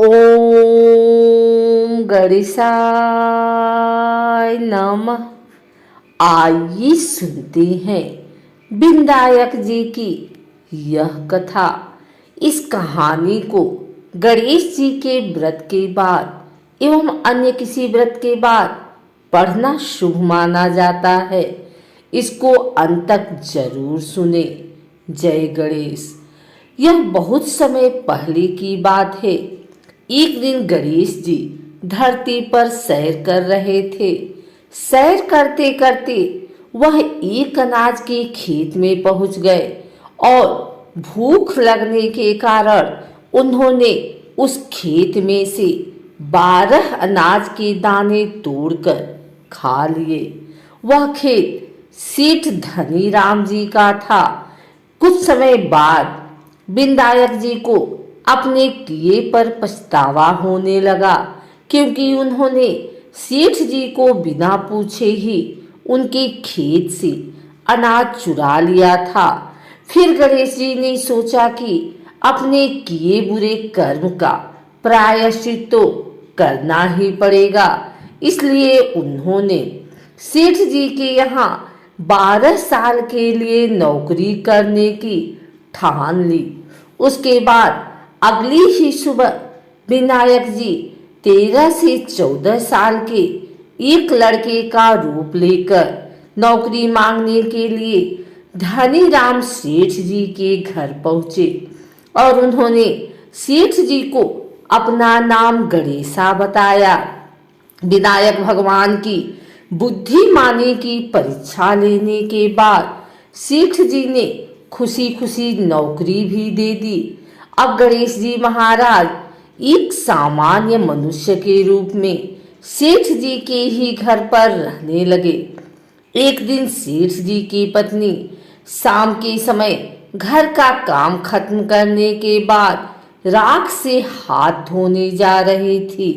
ओम गणेशाय नमः। आइए सुनते हैं विनायक जी की यह कथा। इस कहानी को गणेश जी के व्रत के बाद एवं अन्य किसी व्रत के बाद पढ़ना शुभ माना जाता है। इसको अंत तक जरूर सुने। जय गणेश। यह बहुत समय पहले की बात है। एक दिन गणेश जी धरती पर सैर कर रहे थे। सैर करते करते वह एक अनाज के खेत में पहुंच गए और भूख लगने के कारण उन्होंने उस खेत में से 12 अनाज के दाने तोड़कर खा लिए। वह खेत सेठ धनीराम जी का था। कुछ समय बाद विनायक जी को अपने किए पर पछतावा होने लगा, क्योंकि उन्होंने सेठ जी को बिना पूछे ही उनके खेत से अनाज चुरा लिया था। फिर गणेश जी ने सोचा कि अपने किए बुरे कर्म का प्रायश्चित तो करना ही पड़ेगा। इसलिए उन्होंने सेठ जी के यहाँ 12 साल के लिए नौकरी करने की ठान ली। उसके बाद अगली ही सुबह विनायक जी 13 से 14 साल के एक लड़के का रूप लेकर नौकरी मांगने के लिए धनीराम सेठ जी के घर पहुंचे और उन्होंने सेठ जी को अपना नाम गणेशा बताया। विनायक भगवान की बुद्धिमानी की परीक्षा लेने के बाद सेठ जी ने खुशी खुशी नौकरी भी दे दी। अब गणेश जी महाराज एक सामान्य मनुष्य के रूप में सेठ जी के ही घर पर रहने लगे। एक दिन सेठ जी की पत्नी शाम के समय घर का काम खत्म करने के बाद राख से हाथ धोने जा रही थी।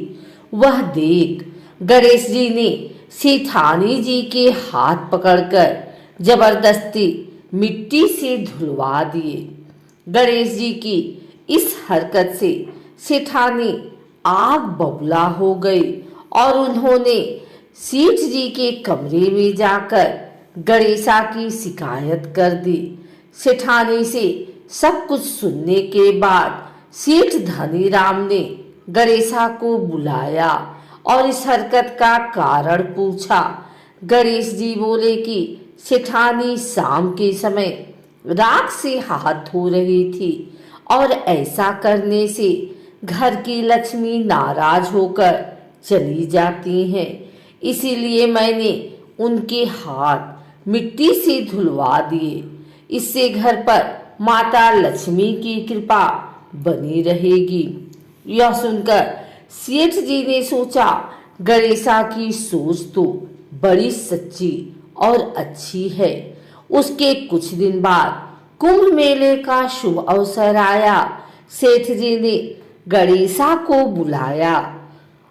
वह देख गणेश जी ने सेठानी जी के हाथ पकड़कर जबरदस्ती मिट्टी से धुलवा दिए। गणेश जी की इस हरकत से सेठानी आग बबूला हो गई और उन्होंने सेठ जी के कमरे में जाकर गणेशा की शिकायत कर दी। सेठानी से सब कुछ सुनने के बाद सेठ धनीराम ने गणेशा को बुलाया और इस हरकत का कारण पूछा। गणेश जी बोले कि सेठानी शाम के समय राख से हाथ धो रही थी और ऐसा करने से घर की लक्ष्मी नाराज होकर चली जाती हैं। इसीलिए मैंने उनके हाथ मिट्टी से धुलवा दिए। इससे घर पर माता लक्ष्मी की कृपा बनी रहेगी। यह सुनकर सेठ जी ने सोचा, गणेशा की सोच तो बड़ी सच्ची और अच्छी है। उसके कुछ दिन बाद कुंभ मेले का शुभ अवसर आया। सेठ जी ने गणेशा को बुलाया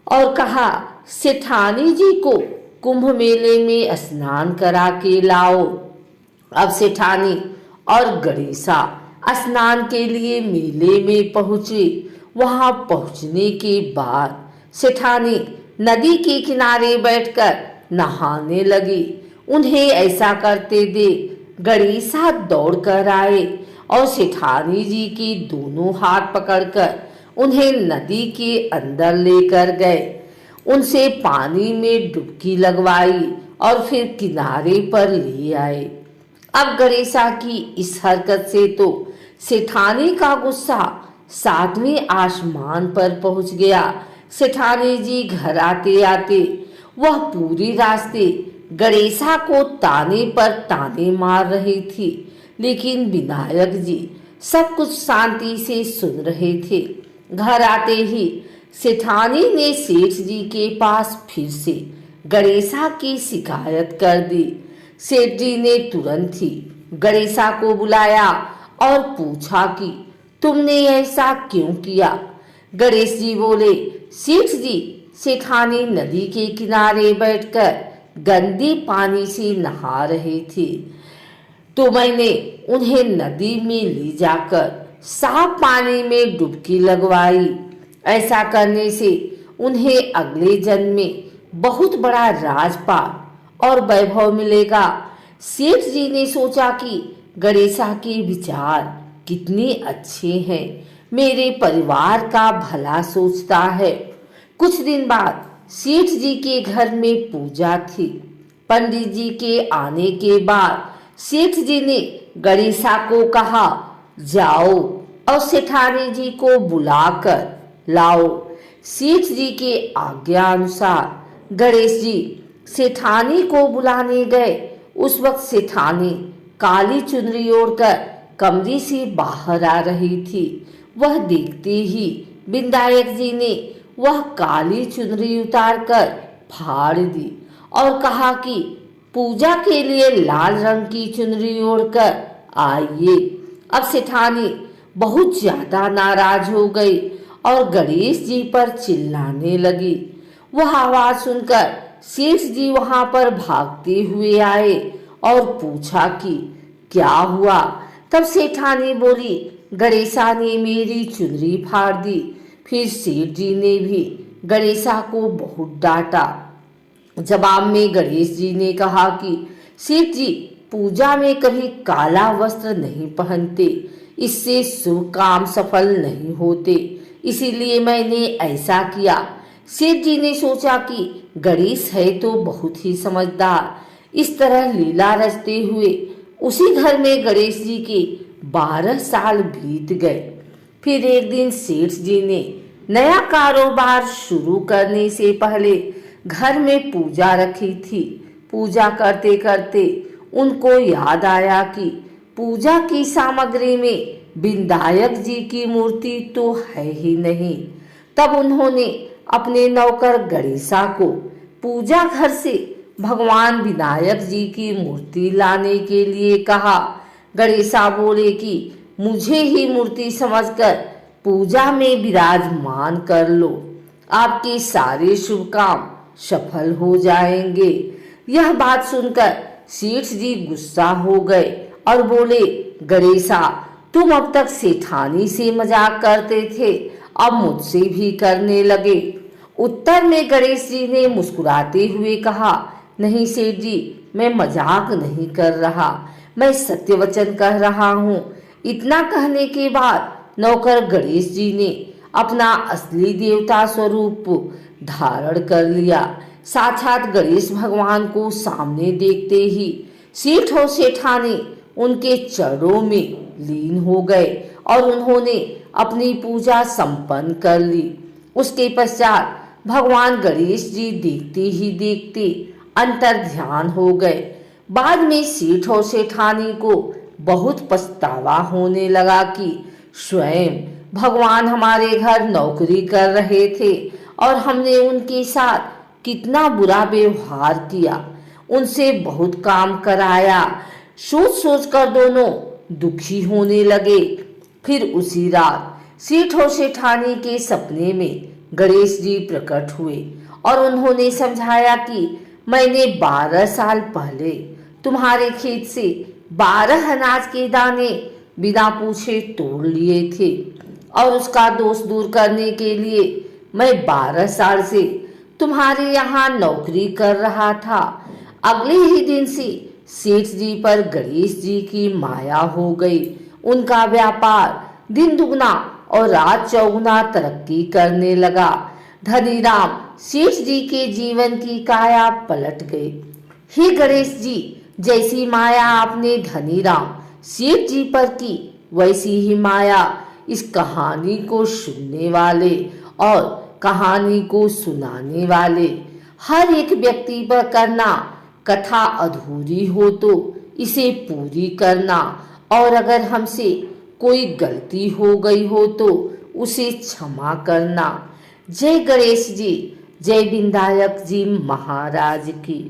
और कहा, सेठानी जी को कुंभ मेले में स्नान करा के लाओ। अब सेठानी और गणेशा स्नान के लिए मेले में पहुंचे। वहां पहुंचने के बाद सेठानी नदी के किनारे बैठकर नहाने लगी। उन्हें ऐसा करते देख गणेशा दौड़ कर आए और सेठानी जी की दोनों हाथ पकड़कर उन्हें नदी के अंदर लेकर गए। उनसे पानी में डुबकी लगवाई और फिर किनारे पर ले आए। अब गणेशा की इस हरकत से तो सेठानी का गुस्सा 7वें आसमान पर पहुंच गया। सेठानी जी घर आते आते वह पूरी रास्ते गणेशा को ताने पर ताने मार रही थी, लेकिन विनायक जी सब कुछ शांति से सुन रहे थे। घर आते ही सेठानी ने सेठ जी के पास फिर से गणेशा की शिकायत कर दी। सेठ जी ने तुरंत ही गणेशा को बुलाया और पूछा कि तुमने ऐसा क्यों किया। गणेश जी बोले, सेठ जी, सेठानी नदी के किनारे बैठकर गंदे पानी से नहा रहे थे, तो मैंने उन्हें नदी में ले जाकर साफ पानी में डुबकी लगवाई। ऐसा करने से उन्हें अगले जन्म में बहुत बड़ा राजपाट और वैभव मिलेगा। सेठ जी ने सोचा कि गणेशा के विचार कितने अच्छे हैं, मेरे परिवार का भला सोचता है। कुछ दिन बाद सेठ जी के घर में पूजा थी। पंडित जी के आने के बाद सेठ जी ने गणेशा को कहा, जाओ और सेठानी जी को बुलाकर लाओ। सेठ जी के आज्ञा अनुसार गणेश जी सेठानी को बुलाने गए। उस वक्त सेठानी काली चुनरी ओढ़कर कमरे से बाहर आ रही थी। वह देखते ही विनायक जी ने वह काली चुनरी उतारकर फाड़ दी और कहा कि पूजा के लिए लाल रंग की चुनरी ओढ़कर आइए। अब सेठानी बहुत ज्यादा नाराज हो गई और गणेश जी पर चिल्लाने लगी। वह आवाज सुनकर सेठ जी वहां पर भागते हुए आए और पूछा कि क्या हुआ। तब सेठानी बोली, गणेशा ने मेरी चुनरी फाड़ दी। फिर सेठ जी ने भी गणेशा को बहुत डांटा। जवाब में गणेश जी ने कहा कि सेठ जी पूजा में कभी काला वस्त्र नहीं पहनते, इससे शुभ काम सफल नहीं होते, इसीलिए मैंने ऐसा किया। सेठ जी ने सोचा कि गणेश है तो बहुत ही समझदार। इस तरह लीला रचते हुए उसी घर में गणेश जी के 12 साल बीत गए। फिर एक दिन सेठ जी ने नया कारोबार शुरू करने से पहले घर में पूजा रखी थी। पूजा करते करते उनको याद आया कि पूजा की सामग्री में विनायक जी की मूर्ति तो है ही नहीं। तब उन्होंने अपने नौकर गणेशा को पूजा घर से भगवान विनायक जी की मूर्ति लाने के लिए कहा। गणेशा बोले कि मुझे ही मूर्ति समझकर पूजा में विराजमान कर लो, आपके सारे शुभ काम सफल हो जाएंगे। यह बात सुनकर सेठ जी गुस्सा हो गए और बोले, गणेशा तुम अब तक सेठानी से मजाक करते थे, अब मुझसे भी करने लगे। उत्तर में गणेश जी ने मुस्कुराते हुए कहा, नहीं सेठ जी, मैं मजाक नहीं कर रहा, मैं सत्य वचन कह रहा हूँ। इतना कहने के बाद नौकर गणेश जी ने अपना असली देवता स्वरूप धारण कर लिया। साक्षात गणेश भगवान को सामने देखते ही सेठ और सेठानी उनके चरणों में लीन हो गए और उन्होंने अपनी पूजा संपन्न कर ली। उसके पश्चात भगवान गणेश जी देखते ही देखते अंतर ध्यान हो गए। बाद में सेठ और सेठानी को बहुत पछतावा होने लगा कि स्वयं भगवान हमारे घर नौकरी कर रहे थे और हमने उनके साथ कितना बुरा व्यवहार किया, उनसे बहुत काम कराया। सोच सोच कर दोनों दुखी होने लगे। फिर उसी रात सेठ और सेठानी के सपने में गणेश जी प्रकट हुए और उन्होंने समझाया कि मैंने 12 साल पहले तुम्हारे खेत से 12 अनाज के दाने बिना पूछे तोड़ लिए थे और उसका दोष दूर करने के लिए मैं 12 साल से तुम्हारे यहाँ नौकरी कर रहा था। अगले ही दिन से सेठ जी पर गणेश जी की माया हो गई। उनका व्यापार दिन दुगना और रात चौगुना तरक्की करने लगा। धनीराम सेठ जी के जीवन की काया पलट गई। हे गणेश जी, जैसी माया आपने धनीराम सेठ जी पर की, वैसी ही माया इस कहानी को सुनने वाले और कहानी को सुनाने वाले हर एक व्यक्ति पर करना। कथा अधूरी हो तो इसे पूरी करना और अगर हमसे कोई गलती हो गई हो तो उसे क्षमा करना। जय गणेश जी, जय विनायक जी महाराज की।